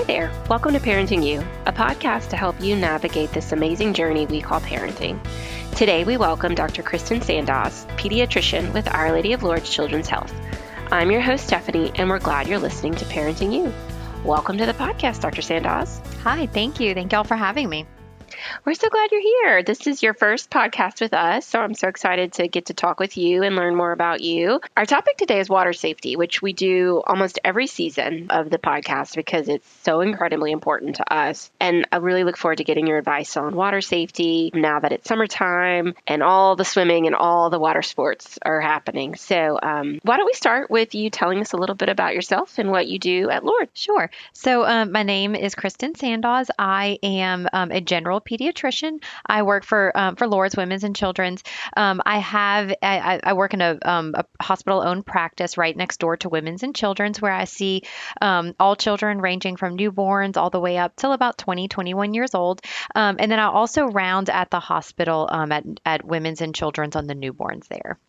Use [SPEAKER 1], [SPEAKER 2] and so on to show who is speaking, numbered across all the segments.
[SPEAKER 1] there. Welcome to ParentingU, a podcast to help you navigate this amazing journey we call parenting. Today, we welcome Dr. Kristen Sandoz, pediatrician with Our Lady of Lourdes Children's Health. I'm your host, Stephanie, and we're glad you're listening to ParentingU. Welcome to the podcast, Dr. Sandoz.
[SPEAKER 2] Hi, thank you. Thank y'all for having me.
[SPEAKER 1] We're so glad you're here. This is your first podcast with us, so I'm so excited to get to talk with you and learn more about you. Our topic today is water safety, which we do almost every season of the podcast because it's so incredibly important to us. And I really look forward to getting your advice on water safety now that it's summertime and all the swimming and all the water sports are happening. So why don't we start with you telling us a little bit about yourself and what you do at Lourdes?
[SPEAKER 2] Sure. So my name is Kristen Sandoz. I am a general pediatrician. I work for Lourdes Women's and Children's. I work in a hospital-owned practice right next door to Women's and Children's, where I see all children ranging from newborns all the way up till about 21 years old. And then I also round at the hospital at Women's and Children's on the newborns there.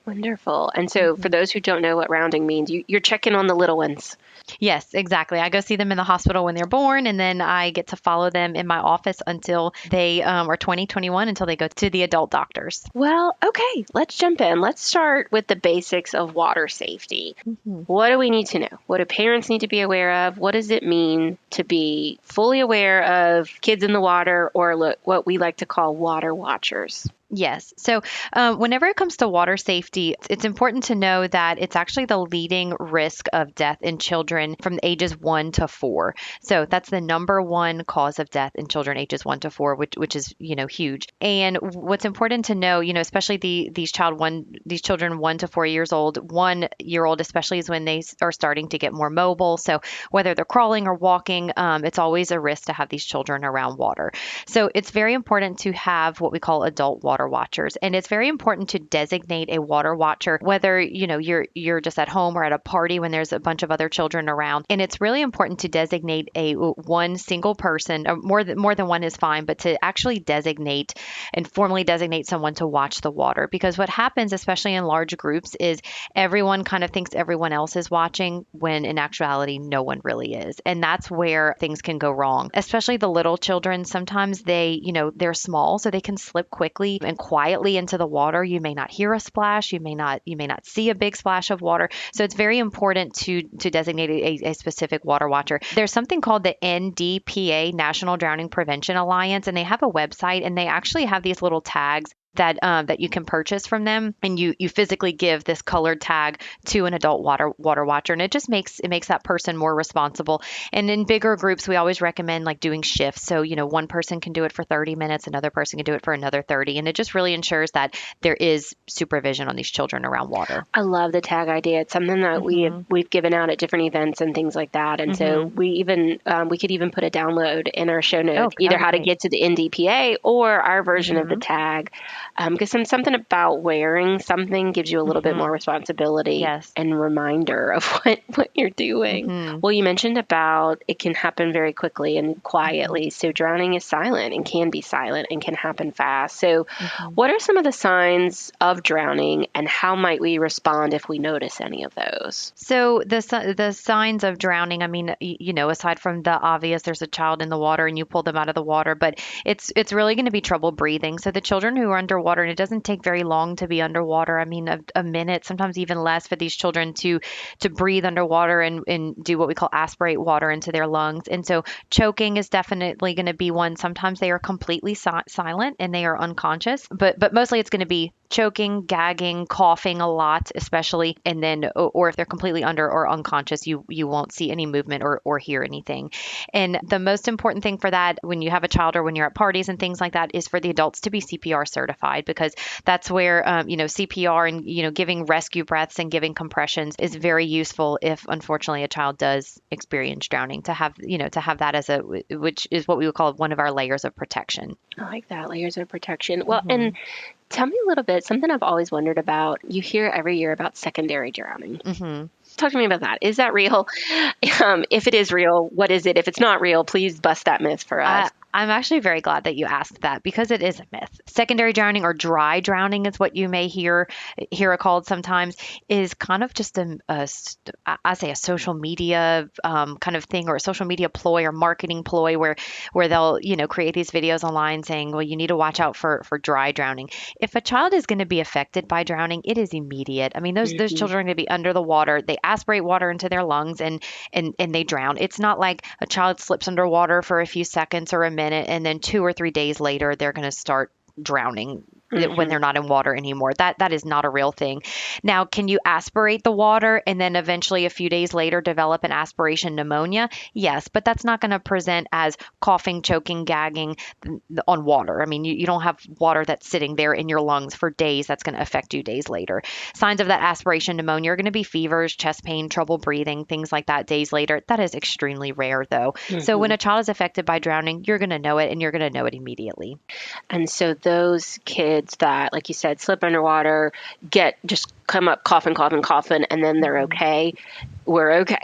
[SPEAKER 1] Wonderful. And so for those who don't know what rounding means, you're checking on the little ones.
[SPEAKER 2] Yes, exactly. I go see them in the hospital when they're born, and then I get to follow them in my office until they are 21, until they go to the adult doctors.
[SPEAKER 1] Well, okay, let's jump in. Let's start with the basics of water safety. What do we need to know? What do parents need to be aware of? What does it mean to be fully aware of kids in the water, or what we like to call water watchers?
[SPEAKER 2] Yes. So whenever it comes to water safety, it's important to know that it's actually the leading risk of death in children from ages 1 to 4. So that's the number one cause of death in children ages 1 to 4, which is, huge. And what's important to know, especially these children 1 to 4 years old, 1 year old especially is when they are starting to get more mobile. So whether they're crawling or walking, it's always a risk to have these children around water. So it's very important to have what we call adult water watchers. And it's very important to designate a water watcher, whether, you're just at home or at a party when there's a bunch of other children around. And it's really important to designate one single person, or more than one is fine, but to actually designate and formally designate someone to watch the water. Because what happens, especially in large groups, is everyone kind of thinks everyone else is watching when in actuality, no one really is. And that's where things can go wrong, especially the little children. Sometimes they're small, so they can slip quickly and quietly into the water. You may not hear a splash. You may not see a big splash of water. So it's very important to designate a specific water watcher. There's something called the NDPA, National Drowning Prevention Alliance, and they have a website, and they actually have these little tags that you can purchase from them, and you physically give this colored tag to an adult water watcher, and it just makes that person more responsible. And in bigger groups, we always recommend like doing shifts. So one person can do it for 30 minutes, another person can do it for another 30, and it just really ensures that there is supervision on these children around water.
[SPEAKER 1] I love the tag idea. It's something that we've given out at different events and things like that. And so we could even put a download in our show notes, either how to get to the NDPA or our version of the tag. Because something about wearing something gives you a little bit more responsibility and reminder of what you're doing. Well, you mentioned about it can happen very quickly and quietly. So drowning is silent and can be silent and can happen fast. So what are some of the signs of drowning, and how might we respond if we notice any of those?
[SPEAKER 2] So the signs of drowning, I mean, aside from the obvious, there's a child in the water and you pull them out of the water, but it's really going to be trouble breathing. So the children who are underwater, and it doesn't take very long to be underwater. I mean, a minute, sometimes even less, for these children to breathe underwater and do what we call aspirate water into their lungs. And so choking is definitely going to be one. Sometimes they are completely silent and they are unconscious, but mostly it's going to be choking, gagging, coughing a lot, especially, and then, or if they're completely under or unconscious, you won't see any movement or hear anything. And the most important thing for that, when you have a child or when you're at parties and things like that, is for the adults to be CPR certified, because that's where, CPR and, giving rescue breaths and giving compressions is very useful if, unfortunately, a child does experience drowning, to have that as which is what we would call one of our layers of protection.
[SPEAKER 1] I like that, layers of protection. Well, and tell me a little bit, something I've always wondered about. You hear every year about secondary drowning. Talk to me about that. Is that real? If it is real, what is it? If it's not real, please bust that myth for us.
[SPEAKER 2] I'm actually very glad that you asked that because it is a myth. Secondary drowning or dry drowning is what you may hear it called sometimes, is kind of just I say a social media kind of thing, or a social media ploy or marketing ploy where they'll, create these videos online saying, well, you need to watch out for dry drowning. If a child is going to be affected by drowning, it is immediate. I mean, those children are going to be under the water. They aspirate water into their lungs and they drown. It's not like a child slips underwater for a few seconds or a minute and then 2 or 3 days later they're going to start drowning when they're not in water anymore. That is not a real thing. Now, can you aspirate the water and then eventually a few days later develop an aspiration pneumonia? Yes, but that's not going to present as coughing, choking, gagging on water. I mean, you don't have water that's sitting there in your lungs for days. That's going to affect you days later. Signs of that aspiration pneumonia are going to be fevers, chest pain, trouble breathing, things like that days later. That is extremely rare, though. So when a child is affected by drowning, you're going to know it, and you're going to know it immediately.
[SPEAKER 1] And so those kids that, like you said, slip underwater, just come up coughing, and then they're okay, we're okay.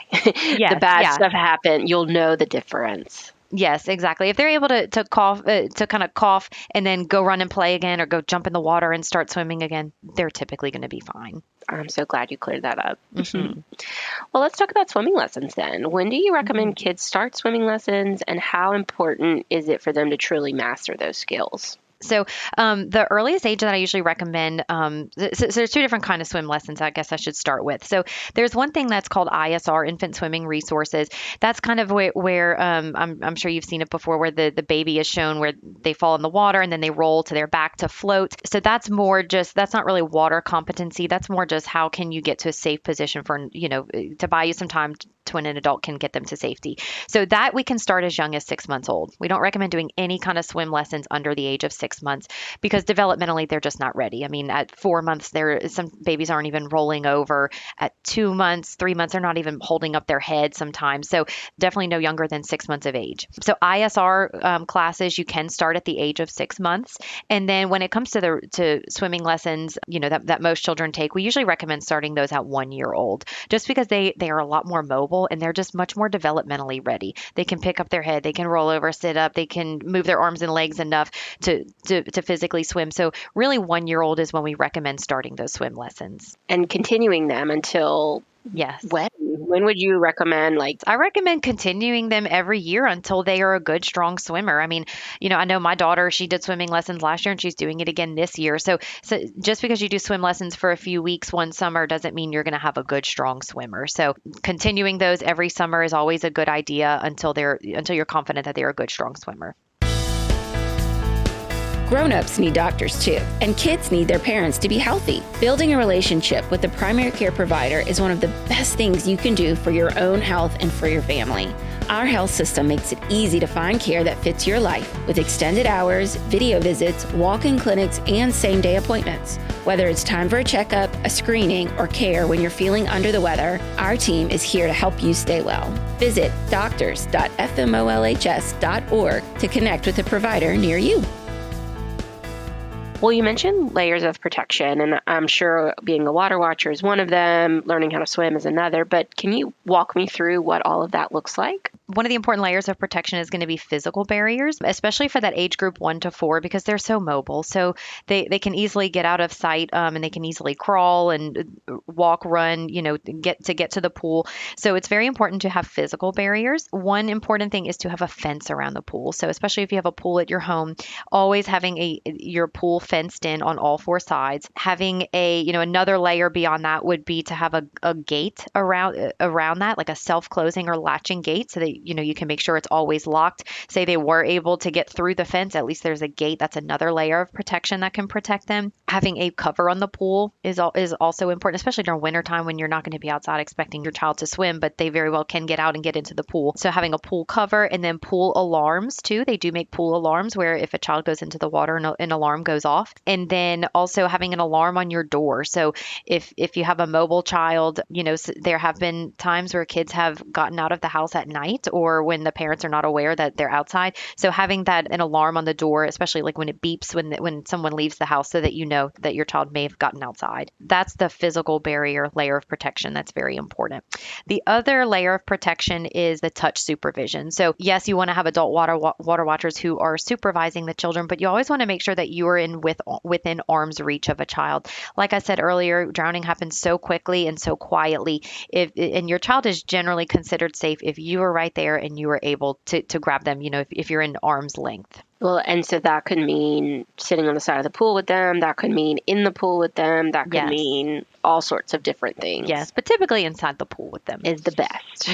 [SPEAKER 2] Yes,
[SPEAKER 1] the bad stuff happened. You'll know the difference.
[SPEAKER 2] Yes, exactly. If they're able to cough, to kind of cough and then go run and play again or go jump in the water and start swimming again, they're typically going to be fine.
[SPEAKER 1] I'm so glad you cleared that up. Well, let's talk about swimming lessons then. When do you recommend kids start swimming lessons, and how important is it for them to truly master those skills?
[SPEAKER 2] So the earliest age that I usually recommend, so there's 2 different kind of swim lessons I guess I should start with. So there's one thing that's called ISR, Infant Swimming Resources. That's kind of where I'm sure you've seen it before, where the baby is shown where they fall in the water and then they roll to their back to float. So that's not really water competency. That's more just how can you get to a safe position for, to buy you some time to when an adult can get them to safety. So that we can start as young as 6 months old. We don't recommend doing any kind of swim lessons under the age of 6 months because developmentally they're just not ready. I mean, at 4 months, some babies aren't even rolling over. At 2 months, 3 months, they're not even holding up their head sometimes. So definitely no younger than 6 months of age. So ISR classes, you can start at the age of 6 months. And then when it comes to swimming lessons, that most children take, we usually recommend starting those at 1 year old, just because they are a lot more mobile and they're just much more developmentally ready. They can pick up their head, they can roll over, sit up, they can move their arms and legs enough to physically swim. So really 1 year old is when we recommend starting those swim lessons.
[SPEAKER 1] And continuing them until
[SPEAKER 2] yes.
[SPEAKER 1] When would you recommend?
[SPEAKER 2] I recommend continuing them every year until they are a good, strong swimmer. I mean, I know my daughter, she did swimming lessons last year and she's doing it again this year. So just because you do swim lessons for a few weeks one summer doesn't mean you're going to have a good, strong swimmer. So continuing those every summer is always a good idea until you're confident that they're a good, strong swimmer.
[SPEAKER 3] Grown-ups need doctors too, and kids need their parents to be healthy. Building a relationship with a primary care provider is one of the best things you can do for your own health and for your family. Our health system makes it easy to find care that fits your life with extended hours, video visits, walk-in clinics, and same-day appointments. Whether it's time for a checkup, a screening, or care when you're feeling under the weather, our team is here to help you stay well. Visit doctors.fmolhs.org to connect with a provider near you.
[SPEAKER 1] Well, you mentioned layers of protection, and I'm sure being a water watcher is one of them, learning how to swim is another, but can you walk me through what all of that looks like?
[SPEAKER 2] One of the important layers of protection is going to be physical barriers, especially for that age group 1 to 4, because they're so mobile. So they can easily get out of sight, and they can easily crawl and walk, run, get to the pool. So it's very important to have physical barriers. One important thing is to have a fence around the pool. So especially if you have a pool at your home, always having your pool fenced in on all 4 sides. Having another layer beyond that would be to have a gate around that, like a self-closing or latching gate, so that you can make sure it's always locked. Say they were able to get through the fence, at least there's a gate. That's another layer of protection that can protect them. Having a cover on the pool is also important, especially during wintertime when you're not going to be outside expecting your child to swim, but they very well can get out and get into the pool. So having a pool cover, and then pool alarms too. They do make pool alarms where if a child goes into the water, an alarm goes off. And then also having an alarm on your door. So if you have a mobile child, there have been times where kids have gotten out of the house at night night or when the parents are not aware that they're outside. So having an alarm on the door, especially like when it beeps when someone leaves the house, so that you know that your child may have gotten outside. That's the physical barrier layer of protection that's very important. The other layer of protection is the touch supervision. So yes, you want to have adult water watchers who are supervising the children, but you always want to make sure that you are within arm's reach of a child. Like I said earlier, drowning happens so quickly and so quietly. And your child is generally considered safe if you are right there and you are able to grab them, if you're in arm's length.
[SPEAKER 1] Well, and so that could mean sitting on the side of the pool with them. That could mean in the pool with them. That could mean all sorts of different things.
[SPEAKER 2] Yes, but typically inside the pool with them
[SPEAKER 1] is the best.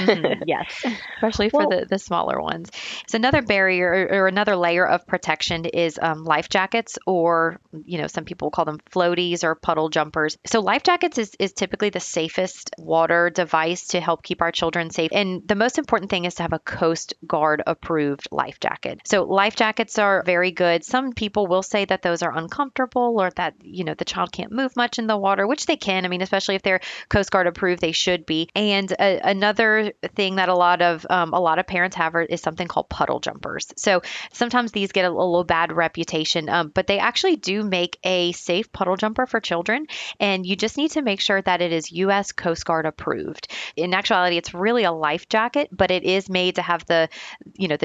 [SPEAKER 2] Yes, especially for the smaller ones. So another barrier or another layer of protection is life jackets, or some people call them floaties or puddle jumpers. So life jackets is typically the safest water device to help keep our children safe. And the most important thing is to have a Coast Guard approved life jacket. So life jackets are very good. Some people will say that those are uncomfortable, or that the child can't move much in the water, which they can. I mean, especially if they're Coast Guard approved, they should be. And another thing that a lot of parents have is something called puddle jumpers. So sometimes these get a little bad reputation, but they actually do make a safe puddle jumper for children. And you just need to make sure that it is U.S. Coast Guard approved. In actuality, it's really a life jacket, but it is made to have the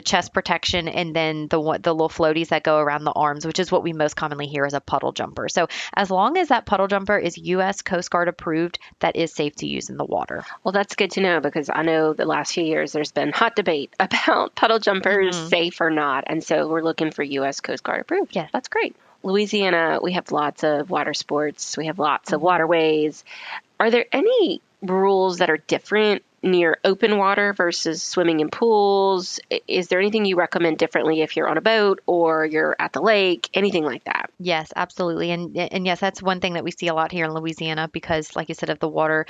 [SPEAKER 2] chest protection and then the little floaties that go around the arms, which is what we most commonly hear as a puddle jumper. So as long as that puddle jumper is U.S. Coast Guard approved, that is safe to use in the water.
[SPEAKER 1] Well, that's good to know, because I know the last few years there's been hot debate about puddle jumpers, safe or not. And so we're looking for U.S. Coast Guard approved.
[SPEAKER 2] Yes.
[SPEAKER 1] That's great. Louisiana, we have lots of water sports. We have lots of waterways. Are there any rules that are different near open water versus swimming in pools? Is there anything you recommend differently if you're on a boat or you're at the lake, anything like that?
[SPEAKER 2] Yes, absolutely. And yes, that's one thing that we see a lot here in Louisiana because, like you said, of the water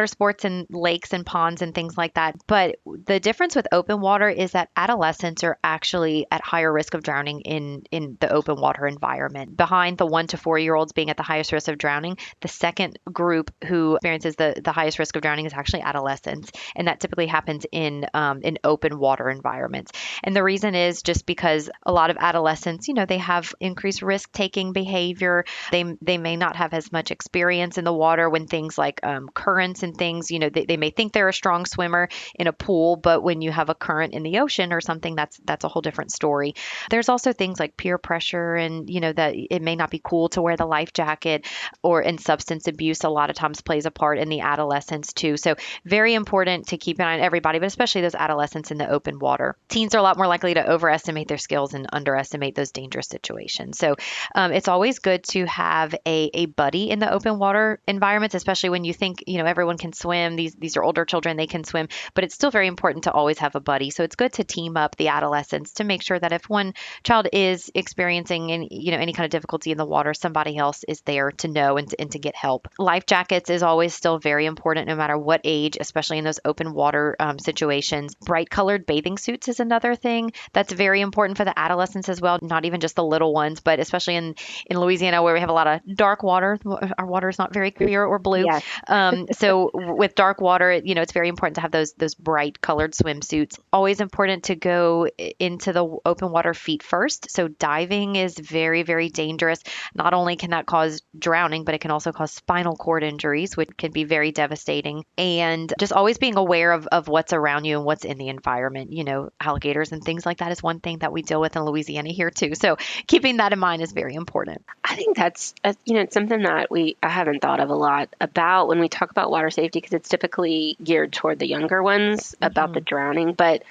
[SPEAKER 2] sports and lakes and ponds and things like that. But the difference with open water is that adolescents are actually at higher risk of drowning in the open water environment. Behind the 1 to 4 year olds being at the highest risk of drowning, the second group who experiences the highest risk of drowning is actually adolescents. And that typically happens in open water environments. And the reason is just because a lot of adolescents, they have increased risk-taking behavior. They may not have as much experience in the water when things like currents and things, they may think they're a strong swimmer in a pool, but when you have a current in the ocean or something, that's a whole different story. There's also things like peer pressure and, that it may not be cool to wear the life jacket, and substance abuse a lot of times plays a part in the adolescents too. So very important to keep an eye on everybody, but especially those adolescents in the open water. Teens are a lot more likely to overestimate their skills and underestimate those dangerous situations. So it's always good to have a buddy in the open water environments, especially when you think, everyone can swim. These are older children, they can swim, but it's still very important to always have a buddy. So it's good to team up the adolescents to make sure that if one child is experiencing any kind of difficulty in the water, somebody else is there to know and to get help. Life jackets is always still very important no matter what age, especially in those open water situations. Bright colored bathing suits is another thing that's very important for the adolescents as well, not even just the little ones, but especially in Louisiana where we have a lot of dark water. Our water is not very clear or blue.
[SPEAKER 1] Yes.
[SPEAKER 2] So with dark water, it's very important to have those bright colored swimsuits. Always important to go into the open water feet first. So diving is very, very dangerous. Not only can that cause drowning, but it can also cause spinal cord injuries, which can be very devastating. And just always being aware of what's around you and what's in the environment. Alligators and things like that is one thing that we deal with in Louisiana here too. So keeping that in mind is very important.
[SPEAKER 1] I think that's, it's something that I haven't thought of a lot about when we talk about water safety, because it's typically geared toward the younger ones about the drowning. But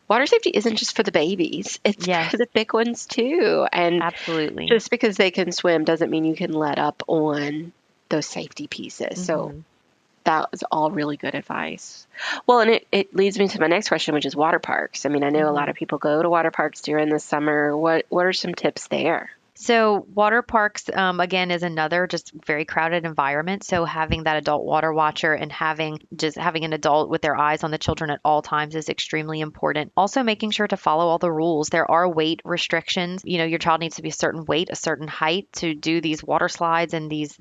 [SPEAKER 1] water safety isn't just for the babies. It's for the big ones too. And
[SPEAKER 2] absolutely,
[SPEAKER 1] just because they can swim doesn't mean you can let up on those safety pieces. So that was all really good advice. Well, and it leads me to my next question, which is water parks. I mean, I know a lot of people go to water parks during the summer. What are some tips there?
[SPEAKER 2] So water parks, again, is another just very crowded environment. So having that adult water watcher and having an adult with their eyes on the children at all times is extremely important. Also making sure to follow all the rules. There are weight restrictions. Your child needs to be a certain weight, a certain height to do these water slides and these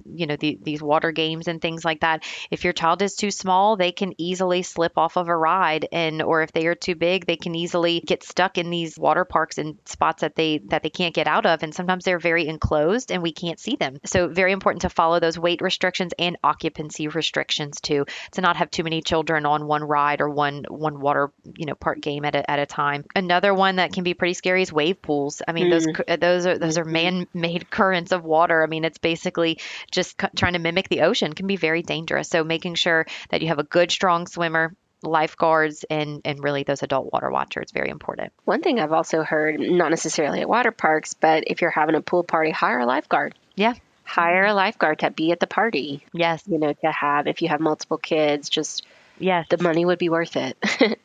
[SPEAKER 2] water games and things like that. If your child is too small, they can easily slip off of a ride, or if they are too big, they can easily get stuck in these water parks in spots that they can't get out of. And sometimes they're very enclosed and we can't see them. So very important to follow those weight restrictions and occupancy restrictions too, to not have too many children on one ride or one water park game at a time. Another one that can be pretty scary is wave pools. I mean, those are man-made currents of water. I mean, it's basically just trying to mimic the ocean. Can be very dangerous. So making sure that you have a good, strong swimmer, lifeguards, and really those adult water watchers, very important.
[SPEAKER 1] One thing I've also heard, not necessarily at water parks, but if you're having a pool party, hire a lifeguard.
[SPEAKER 2] Yeah.
[SPEAKER 1] Hire a lifeguard to be at the party.
[SPEAKER 2] Yes.
[SPEAKER 1] To have, if you have multiple kids, just
[SPEAKER 2] yes,
[SPEAKER 1] the money would be worth it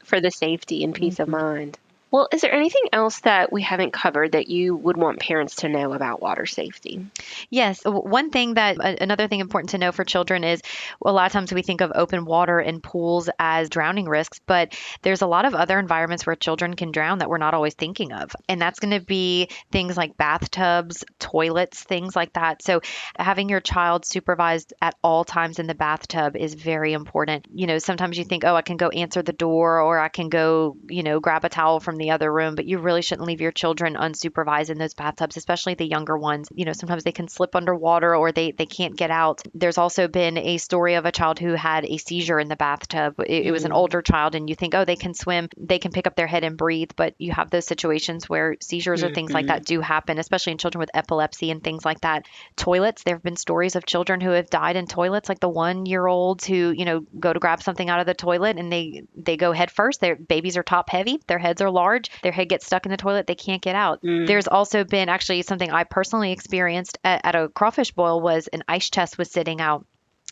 [SPEAKER 1] for the safety and peace of mind. Well, is there anything else that we haven't covered that you would want parents to know about water safety?
[SPEAKER 2] Yes. Another thing important to know for children is a lot of times we think of open water and pools as drowning risks, but there's a lot of other environments where children can drown that we're not always thinking of. And that's going to be things like bathtubs, toilets, things like that. So having your child supervised at all times in the bathtub is very important. Sometimes you think, I can go answer the door, or I can go, grab a towel from the other room, but you really shouldn't leave your children unsupervised in those bathtubs, especially the younger ones. Sometimes they can slip underwater or they can't get out. There's also been a story of a child who had a seizure in the bathtub. It was an older child, and you think, they can swim, they can pick up their head and breathe, but you have those situations where seizures or things like that do happen, especially in children with epilepsy and things like that. Toilets, there have been stories of children who have died in toilets, like the 1-year-olds who, go to grab something out of the toilet and they go head first. Their babies are top heavy, their heads are large, their head gets stuck in the toilet, they can't get out. There's also been actually something I personally experienced at a crawfish boil was an ice chest was sitting out.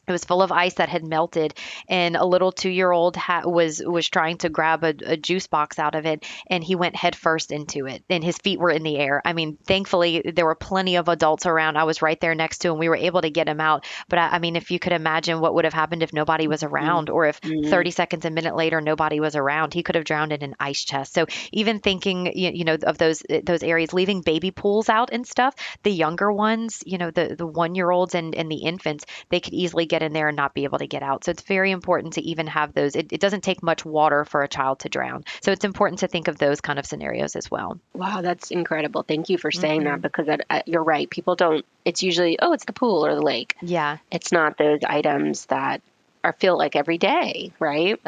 [SPEAKER 2] It was full of ice that had melted, and a little 2-year-old was trying to grab a juice box out of it, and he went head first into it, and his feet were in the air. I mean, thankfully, there were plenty of adults around. I was right there next to him. We were able to get him out. But I mean, if you could imagine what would have happened if nobody was around, or if 30 seconds, a minute later, nobody was around, he could have drowned in an ice chest. So even thinking, of those areas, leaving baby pools out and stuff, the younger ones, the 1-year-olds and the infants, they could easily get in there and not be able to get out. So it's very important to even have those. It doesn't take much water for a child to drown. So it's important to think of those kind of scenarios as well.
[SPEAKER 1] Wow, that's incredible. Thank you for saying that, because you're right. People don't, it's usually, it's the pool or the lake.
[SPEAKER 2] Yeah.
[SPEAKER 1] It's not those items that feel like every day, right?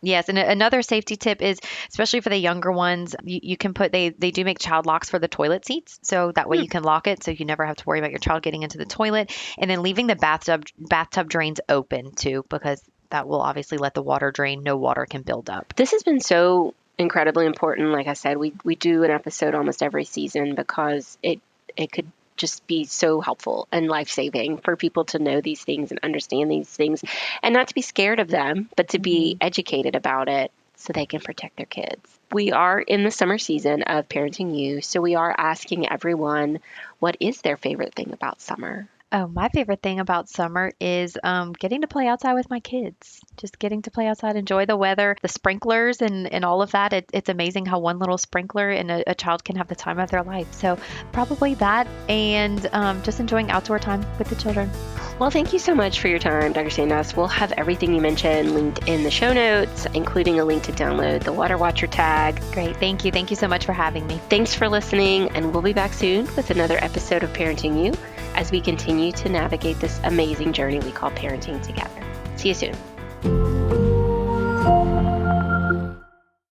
[SPEAKER 2] Yes. And another safety tip is, especially for the younger ones, you can put, they do make child locks for the toilet seats. So that way you can lock it, so you never have to worry about your child getting into the toilet. And then leaving the bathtub drains open too, because that will obviously let the water drain. No water can build up.
[SPEAKER 1] This has been so incredibly important. Like I said, we do an episode almost every season because it could just be so helpful and life-saving for people to know these things and understand these things, and not to be scared of them, but to be educated about it so they can protect their kids. We are in the summer season of ParentingU, so we are asking everyone, what is their favorite thing about summer?
[SPEAKER 2] Oh, my favorite thing about summer is getting to play outside with my kids. Just getting to play outside, enjoy the weather, the sprinklers and all of that. It's amazing how one little sprinkler and a child can have the time of their life. So probably that, and just enjoying outdoor time with the children.
[SPEAKER 1] Well, thank you so much for your time, Dr. Sandoz. We'll have everything you mentioned linked in the show notes, including a link to download the Water Watcher tag.
[SPEAKER 2] Great. Thank you. Thank you so much for having me.
[SPEAKER 1] Thanks for listening, and we'll be back soon with another episode of ParentingU as we continue to navigate this amazing journey we call parenting together. See you soon.